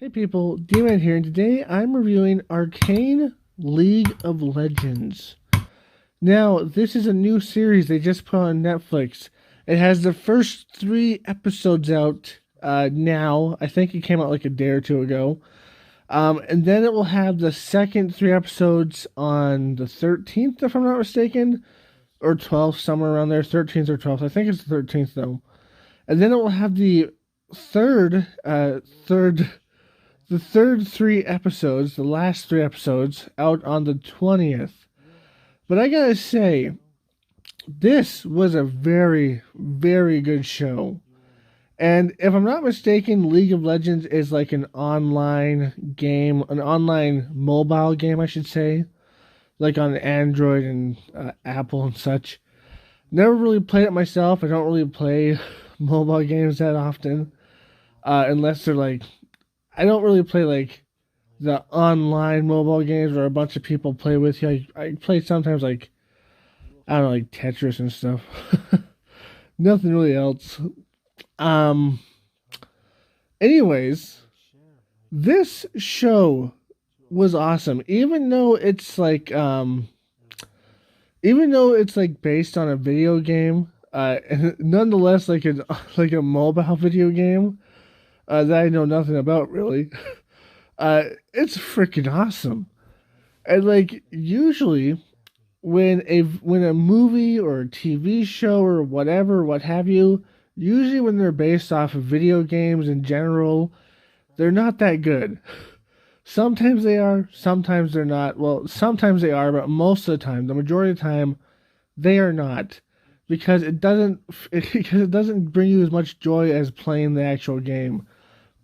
Hey people, D-Man here, and today I'm reviewing Arcane League of Legends. Now, this is a new series they just put on Netflix. It has the first 3 episodes out now. I think it came out like a day or two ago. And then it will have the second 3 episodes on the 13th, if I'm not mistaken, or 12th, somewhere around there, 13th or 12th. I think it's the 13th though. And then it will have the third, uh, third the third 3 episodes, the last 3 episodes, out on the 20th. But I gotta say, this was a very, very good show. And if I'm not mistaken, League of Legends is like an online game, an online mobile game, I should say, like on Android and Apple and such. Never really played it myself. I don't really play mobile games that often, unless they're like I don't really play like the online mobile games where a bunch of people play with you. I play sometimes like I don't know, like Tetris and stuff. Nothing really else. Um. Anyways, this show was awesome. Even though it's like based on a video game, and nonetheless like a mobile video game that I know nothing about really. It's freaking awesome. And like usually when a movie or a TV show or whatever, what have you, usually when they're based off of video games in general, they're not that good. Sometimes they are, sometimes they're not. Well, sometimes they are, but most of the time, the majority of the time, they are not. Because because it doesn't bring you as much joy as playing the actual game.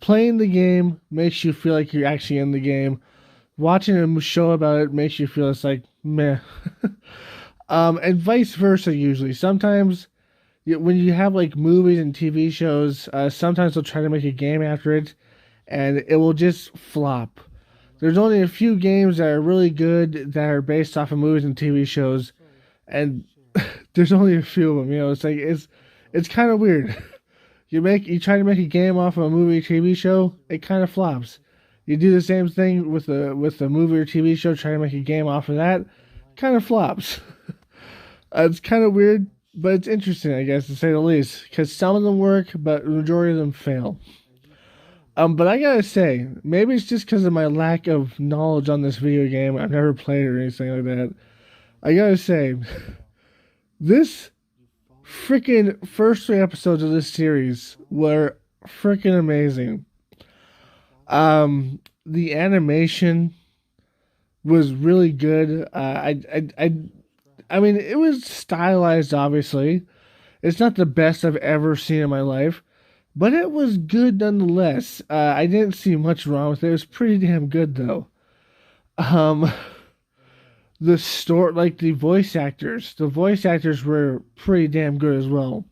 Playing the game makes you feel like you're actually in the game. Watching a show about it makes you feel it's like meh. And vice versa usually. Sometimes when you have like movies and TV shows, sometimes they'll try to make a game after it, and it will just flop. There's only a few games that are really good that are based off of movies and TV shows, and there's only a few of them. It's kind of weird. You try to make a game off of a movie or TV show, it kind of flops. You do the same thing with a movie or TV show, try to make a game off of that, kind of flops. It's kind of weird, but it's interesting, I guess, to say the least, because some of them work, but the majority of them fail. But I gotta say, maybe it's just because of my lack of knowledge on this video game. I've never played it or anything like that. I gotta say, this freaking first 3 episodes of this series were freaking amazing. The animation was really good. I mean, it was stylized. Obviously, it's not the best I've ever seen in my life, but it was good nonetheless. I didn't see much wrong with it. It was pretty damn good though. Um, the voice actors were pretty damn good as well.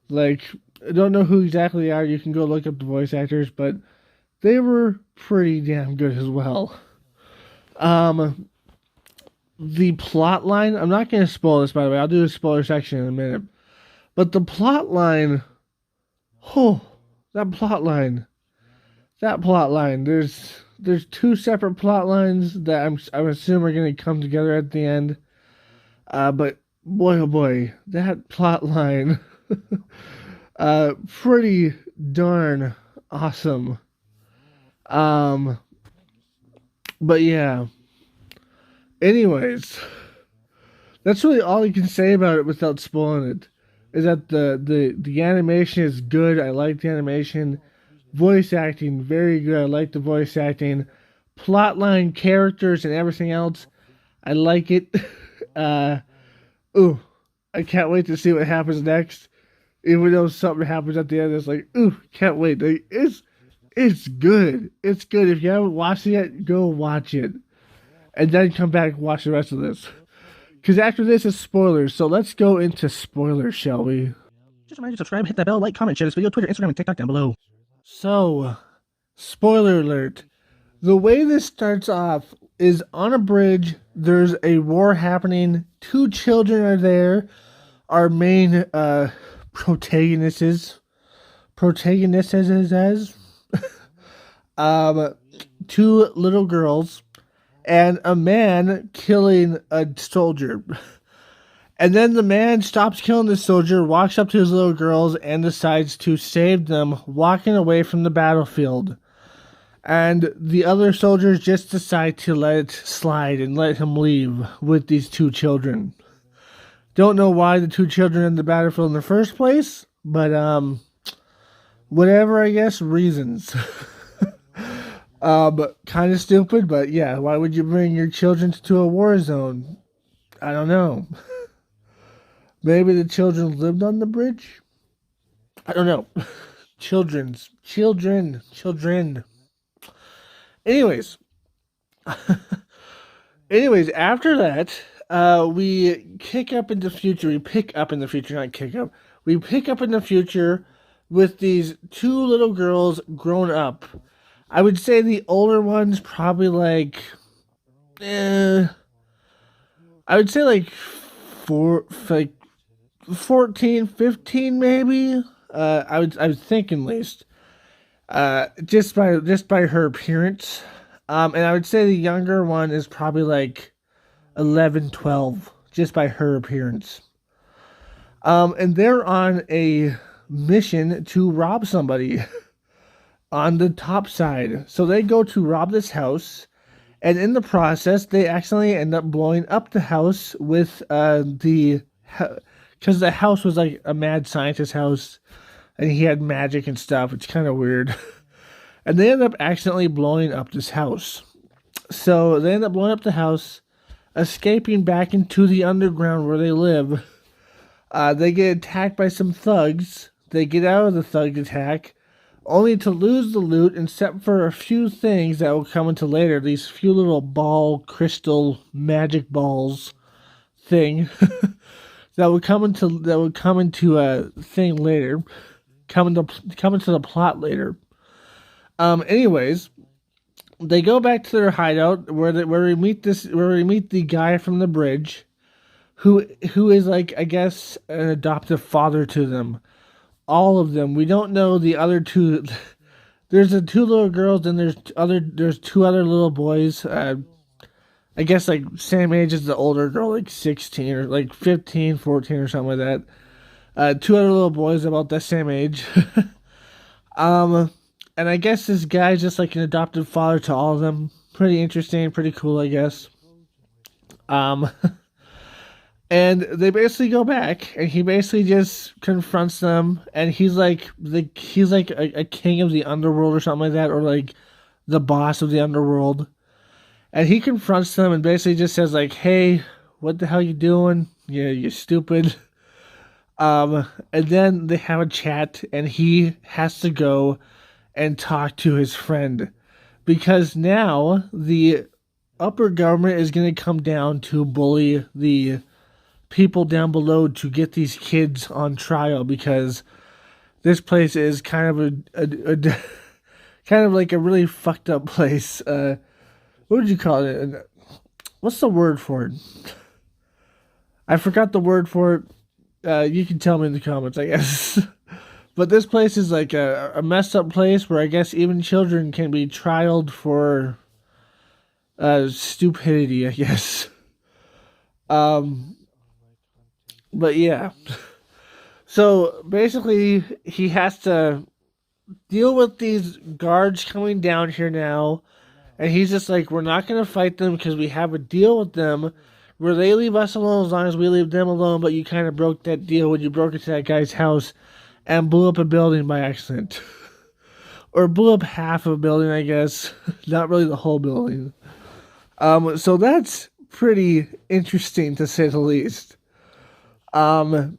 Like, I don't know who exactly they are. You can go look up the voice actors, but they were pretty damn good as well. Um, the plot line, I'm not going to spoil this, by the way. I'll do a spoiler section in a minute. But the plot line, oh, that plot line. There's 2 separate plot lines that I assume are going to come together at the end. But boy, oh boy, that plot line, pretty darn awesome. But yeah. Anyways, that's really all you can say about it without spoiling it. Is that the animation is good. I like the animation. Voice acting, very good. I like the voice acting. Plotline, characters, and everything else, I like it. Ooh, I can't wait to see what happens next. Even though something happens at the end, it's like, ooh, can't wait. It's good. It's good. If you haven't watched it yet, go watch it. And then come back and watch the rest of this. Because after this is spoilers, so let's go into spoilers, shall we? Just remind you to subscribe, hit that bell, like, comment, share this video, Twitter, Instagram, and TikTok down below. So, spoiler alert. The way this starts off is on a bridge. There's a war happening. 2 children are there. Our main protagonists um, two little girls, and a man killing a soldier. And then the man stops killing the soldier, walks up to his little girls, and decides to save them, walking away from the battlefield. And the other soldiers just decide to let it slide and let him leave with these two children. Don't know why the two children in the battlefield in the first place, but whatever, I guess, reasons. But kind of stupid, but yeah, why would you bring your children to a war zone? I don't know. Maybe the children lived on the bridge? I don't know. Children. Anyways, after that, we kick up in the future. We pick up in the future, not kick up. We pick up in the future with these two little girls grown up. I would say the older one's probably like, I would say like 14, 15 maybe. I was thinking at least. Just by her appearance. And I would say the younger one is probably like 11, 12, just by her appearance. And they're on a mission to rob somebody on the top side. So they go to rob this house, and in the process, they accidentally end up blowing up the house with because the house was like a mad scientist house, and he had magic and stuff. It's kind of weird. And they end up accidentally blowing up this house. So they end up blowing up the house, escaping back into the underground where they live. They get attacked by some thugs. They get out of the thug attack, only to lose the loot, except for a few things that will come into later. These few little ball, crystal, magic balls thing that would come into a thing later, come into the plot later. Anyways, they go back to their hideout where we meet the guy from the bridge, who is like, I guess, an adoptive father to them. All of them. We don't know the other two. There's the two little girls, and there's two other little boys. I guess like same age as the older girl, like 16 or like 15, 14 or something like that. Two other little boys about that same age. And I guess this guy's just like an adopted father to all of them. Pretty interesting, pretty cool, I guess. And they basically go back, and he basically just confronts them, and he's like a king of the underworld or something like that, or like the boss of the underworld. And he confronts them and basically just says like, "Hey, what the hell you doing? Yeah, you stupid." And then they have a chat, and he has to go and talk to his friend, because now the upper government is going to come down to bully the people down below to get these kids on trial, because this place is kind of a kind of like a really fucked up place. What would you call it? What's the word for it? I forgot the word for it. You can tell me in the comments, I guess. But this place is like a messed up place where I guess even children can be trialed for stupidity, I guess. But yeah. So basically, he has to deal with these guards coming down here now. And he's just like, we're not going to fight them because we have a deal with them where they leave us alone as long as we leave them alone. But you kind of broke that deal when you broke into that guy's house and blew up a building by accident. Or blew up half of a building, I guess. Not really the whole building. So that's pretty interesting, to say the least. So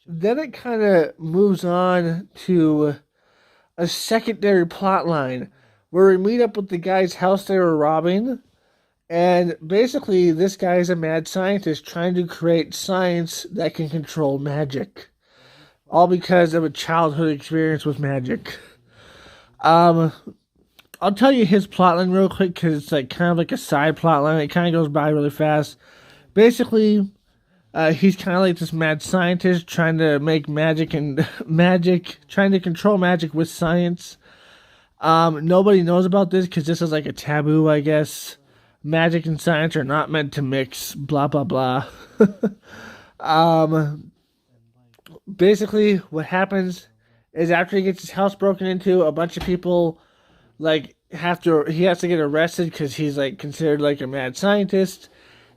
then it kind of moves on to a secondary plot line where we meet up with the guy's house they were robbing. And basically, this guy is a mad scientist trying to create science that can control magic. All because of a childhood experience with magic. I'll tell you his plotline real quick because it's like kind of like a side plotline. It kind of goes by really fast. Basically, he's kind of like this mad scientist trying to make magic and trying to control magic with science. Nobody knows about this because this is like a taboo, I guess. Magic and science are not meant to mix, blah blah blah. um, Basically, what happens is after he gets his house broken into, a bunch of people like he has to get arrested because he's like considered like a mad scientist.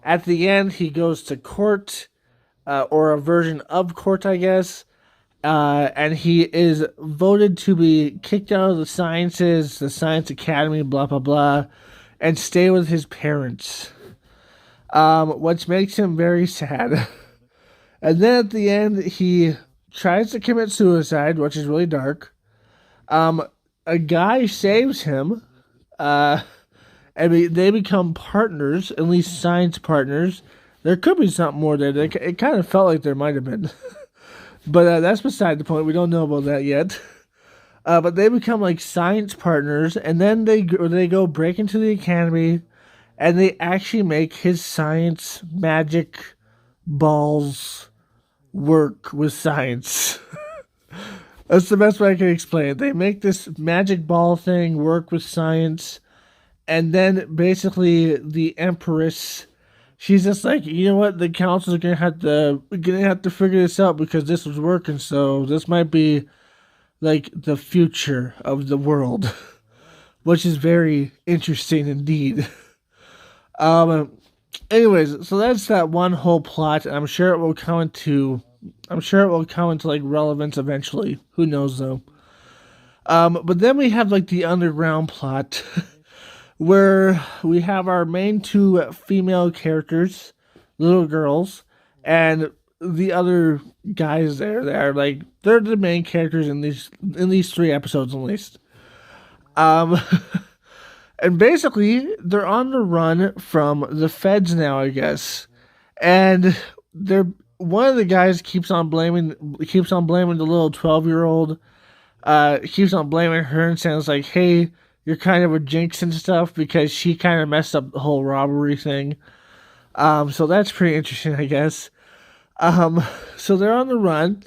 At the end, he goes to court, or a version of court, I guess, and he is voted to be kicked out of the Science Academy, blah blah blah, and stay with his parents. Which makes him very sad. And then at the end, he tries to commit suicide, which is really dark. Um, a guy saves him, uh, and they become partners, at least science partners. There could be something more there. It kind of felt like there might have been. But that's beside the point. We don't know about that yet. But they become like science partners, and then they go break into the academy, and they actually make his science magic balls work with science. That's the best way I can explain it. They make this magic ball thing work with science, and then basically the Empress, she's just like, you know what, the council's gonna have to figure this out because this was working. So this might be like the future of the world, which is very interesting indeed. Um, Anyways, so that's that one whole plot. I'm sure it will come into like relevance eventually. Who knows though? But then we have like the underground plot where we have our main two female characters, little girls, and the other guys there. They're the main characters in these three episodes at least. Um, and basically they're on the run from the feds now, I guess. And they're one of the guys keeps on blaming the little 12-year-old. Keeps on blaming her and saying it's like, hey, you're kind of a jinx and stuff because she kind of messed up the whole robbery thing. So that's pretty interesting, I guess. So they're on the run,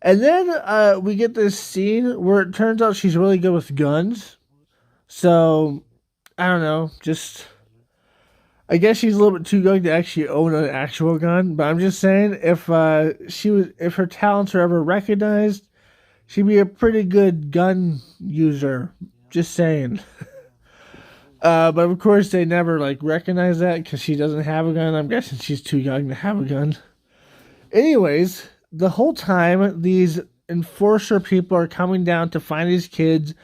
and then we get this scene where it turns out she's really good with guns. So I don't know, just I guess she's a little bit too young to actually own an actual gun. But I'm just saying, if her talents are ever recognized, she'd be a pretty good gun user. Just saying. But of course, they never like recognize that because she doesn't have a gun. I'm guessing she's too young to have a gun. Anyways, the whole time these enforcer people are coming down to find these kids.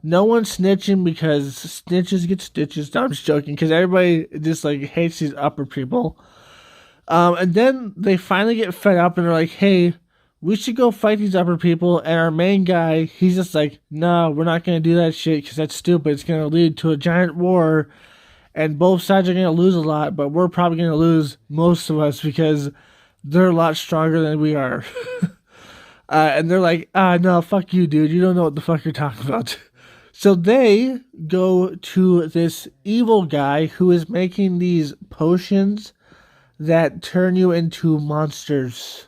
No one's snitching because snitches get stitches. No, I'm just joking because everybody just like hates these upper people. And then they finally get fed up and they're like, "Hey, we should go fight these upper people." And our main guy, he's just like, "No, we're not gonna do that shit because that's stupid. It's gonna lead to a giant war, and both sides are gonna lose a lot. But we're probably gonna lose most of us because they're a lot stronger than we are." And they're like, no, fuck you, dude. You don't know what the fuck you're talking about." So they go to this evil guy who is making these potions that turn you into monsters.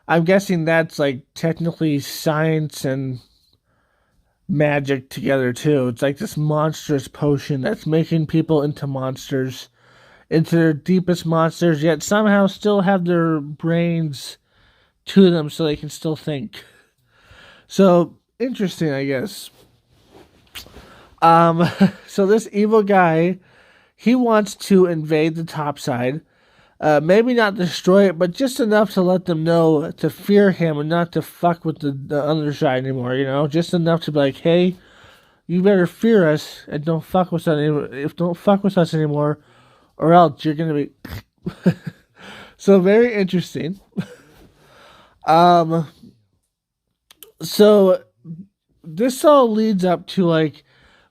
I'm guessing that's like technically science and magic together too. It's like this monstrous potion that's making people into monsters, into their deepest monsters, yet somehow still have their brains to them so they can still think. So interesting, I guess. Um, so this evil guy, he wants to invade the top side. Maybe not destroy it, but just enough to let them know to fear him and not to fuck with the underside anymore, you know? Just enough to be like, hey, you better fear us and don't fuck with us anymore. If don't fuck with us anymore, or else you're gonna be. So very interesting. Um, so this all leads up to like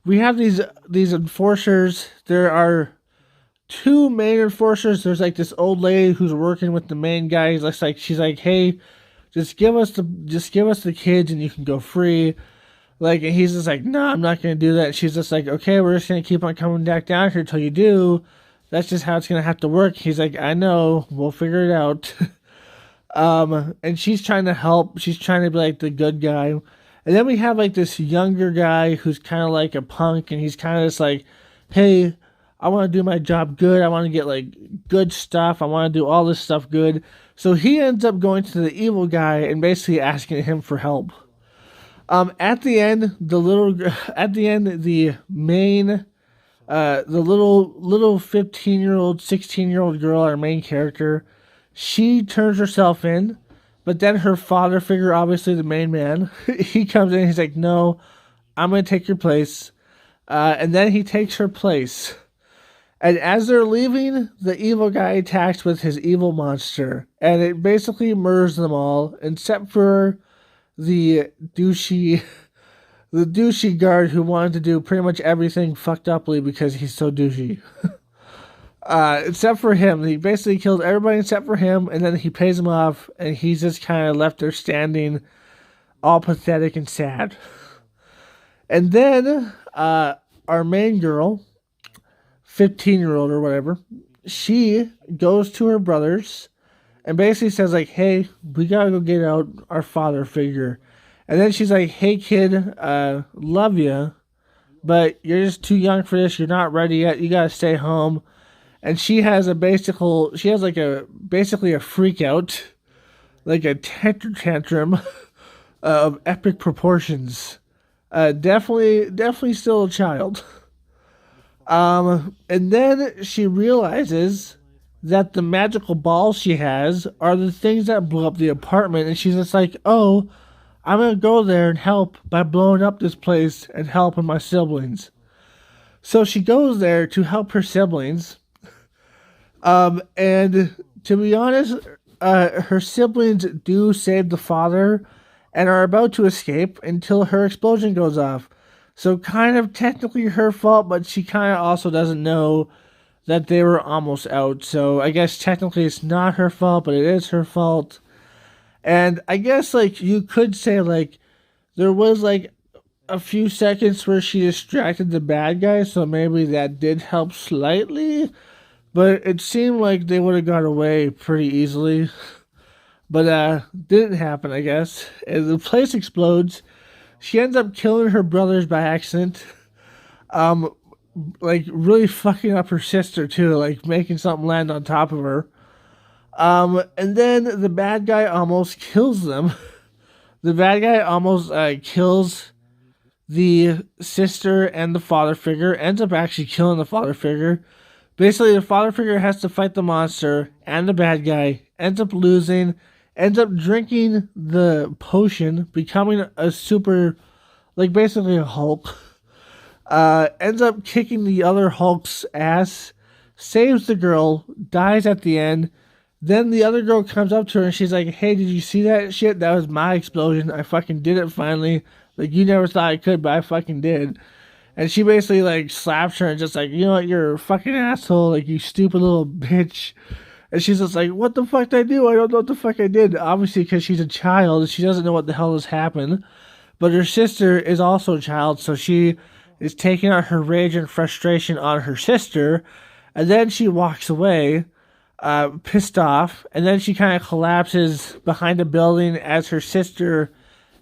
we have these enforcers. There are two main enforcers. There's like this old lady who's working with the main guy. She's like, hey, just give us the kids and you can go free. Like, and he's just like, no, I'm not gonna do that. And she's just like, okay, we're just gonna keep on coming back down here till you do. That's just how it's gonna have to work. He's like, I know, we'll figure it out. And she's trying to help. She's trying to be like the good guy. And then we have like this younger guy who's kind of like a punk, and he's kind of just like, hey, I want to do my job good. I want to get like good stuff. I want to do all this stuff good. So he ends up going to the evil guy and basically asking him for help. At the end, the main, the little 15-year-old, 16-year-old girl, our main character, she turns herself in, but then her father figure, obviously the main man, he comes in. He's like, "No, I'm gonna take your place," and then he takes her place. And as they're leaving, the evil guy attacks with his evil monster, and it basically murders them all, except for the douchey the douchey guard who wanted to do pretty much everything fucked uply because he's so douchey. Except for him. He basically killed everybody except for him, and then he pays him off, and he's just kind of left there standing, all pathetic and sad. And then our main girl, 15-year-old or whatever, she goes to her brothers and basically says like, "Hey, we gotta go get out our father figure." And then she's like, "Hey kid, love you, but you're just too young for this. You're not ready yet. You gotta stay home." And she has basically a freak out, like a tantrum of epic proportions. Definitely still a child. And then she realizes that the magical balls she has are the things that blew up the apartment, and she's just like, "Oh, I'm gonna go there and help by blowing up this place and helping my siblings." So she goes there to help her siblings. And to be honest, her siblings do save the father and are about to escape until her explosion goes off. So kind of technically her fault, but she kind of also doesn't know that they were almost out. So I guess technically it's not her fault, but it is her fault. And I guess like you could say like there was like a few seconds where she distracted the bad guy, so maybe that did help slightly. But it seemed like they would have got away pretty easily. But didn't happen, I guess. And the place explodes. She ends up killing her brothers by accident. Like really fucking up her sister too, like making something land on top of her. And then the bad guy almost kills them. The bad guy almost kills the sister and the father figure. Ends up actually killing the father figure. Basically, the father figure has to fight the monster and the bad guy. Ends up losing. Ends up drinking the potion, becoming a super, like basically a Hulk. Ends up kicking the other Hulk's ass. Saves the girl. Dies at the end. Then the other girl comes up to her and she's like, "Hey, did you see that shit? That was my explosion. I fucking did it finally. Like, you never thought I could, but I fucking did." And she basically, like, slaps her and just like, "You know what, you're a fucking asshole. Like, you stupid little bitch." And she's just like, "What the fuck did I do? I don't know what the fuck I did." Obviously, because she's a child. She doesn't know what the hell has happened. But her sister is also a child, so she is taking out her rage and frustration on her sister. And then she walks away, pissed off. And then she kind of collapses behind a building as her sister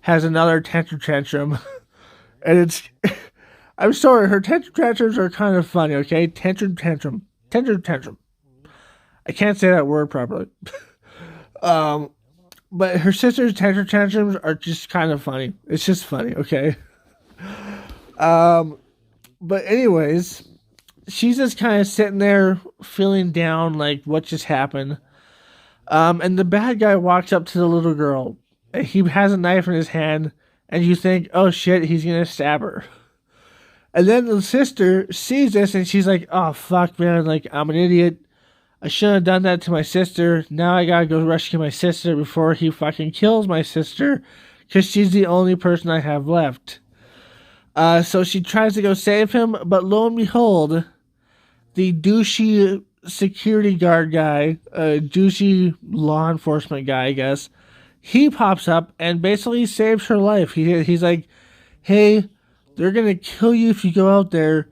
has another tantrum. And it's... I'm sorry, her tantrums are kind of funny, okay? Tantrum. I can't say that word properly. But her sister's tantrums are just kind of funny. It's just funny, okay? But anyways, she's just kind of sitting there feeling down, like what just happened. And the bad guy walks up to the little girl. And he has a knife in his hand, and you think, "Oh shit, he's gonna stab her." And then the sister sees this and she's like, "Oh, fuck, man. Like, I'm an idiot. I shouldn't have done that to my sister. Now I gotta go rescue my sister before he fucking kills my sister. Because she's the only person I have left." So she tries to go save him. But lo and behold, the douchey security guard guy, douchey law enforcement guy, I guess, he pops up and basically saves her life. He's like, "Hey, they're gonna kill you if you go out there.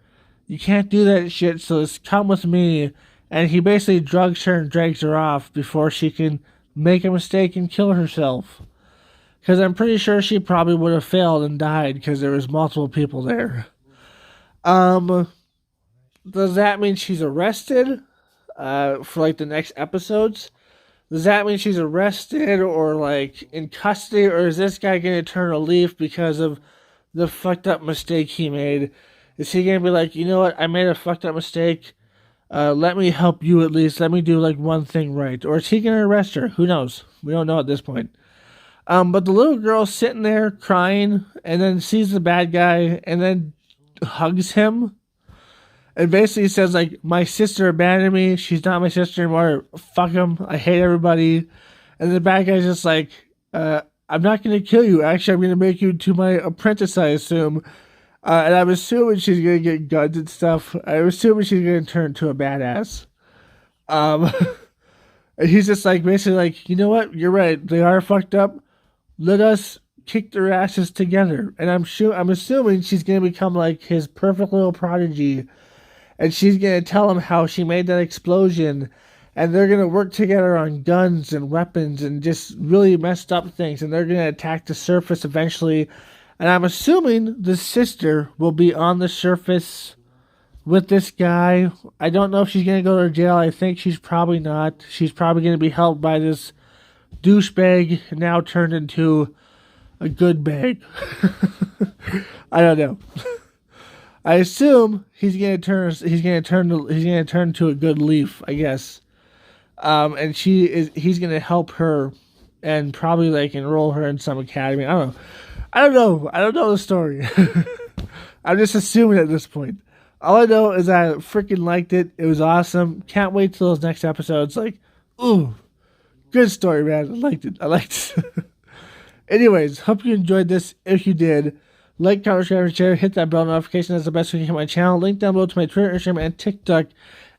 You can't do that shit, so just come with me." And he basically drugs her and drags her off before she can make a mistake and kill herself. Because I'm pretty sure she probably would have failed and died because there was multiple people there. Um, does that mean she's arrested? For like the next episodes? Does that mean she's arrested or like in custody, or is this guy gonna turn a leaf because of the fucked up mistake he made? Is he gonna be like, you know what, I made a fucked up mistake. Let me help you at least. Let me do like one thing right. Or is he gonna arrest her? Who knows? We don't know at this point. But the little girl sitting there crying and then sees the bad guy and then hugs him and basically says like, my sister abandoned me. She's not my sister anymore. Fuck him. I hate everybody. And the bad guy's just like, I'm not gonna kill you. Actually, I'm gonna make you to my apprentice, I assume. And I'm assuming she's gonna get guns and stuff. I'm assuming she's gonna turn into a badass. Um, and he's just like basically like, you know what? You're right. They are fucked up. Let us kick their asses together. And I'm assuming she's gonna become like his perfect little prodigy, and she's gonna tell him how she made that explosion, and they're gonna work together on guns and weapons and just really messed up things, and they're gonna attack the surface eventually. And I'm assuming the sister will be on the surface with this guy. I don't know if she's gonna go to jail. I think she's probably not. She's probably gonna be held by this douchebag now turned into a good bag. I don't know. I assume he's gonna turn to a good leaf, I guess. And he's gonna help her and probably like enroll her in some academy. I don't know. I don't know the story. I'm just assuming at this point. All I know is I freaking liked it. It was awesome. Can't wait till those next episodes. Like, ooh, good story, man. I liked it. I liked it. Anyways, hope you enjoyed this. If you did, like, comment, subscribe, and share. Hit that bell notification. That's the best way to get my channel. Link down below to my Twitter, Instagram, and TikTok.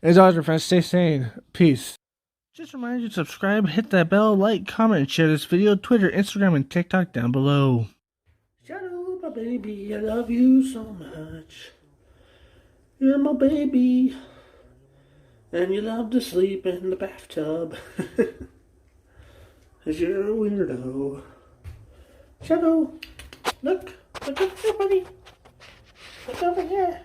And as always, my friends, stay sane. Peace. Just remind you to subscribe, hit that bell, like, comment, and share this video. Twitter, Instagram, and TikTok down below. Shadow, my baby, I love you so much. You're my baby. And you love to sleep in the bathtub. 'Cause you're a weirdo. Shadow, look over here, buddy. Look over here.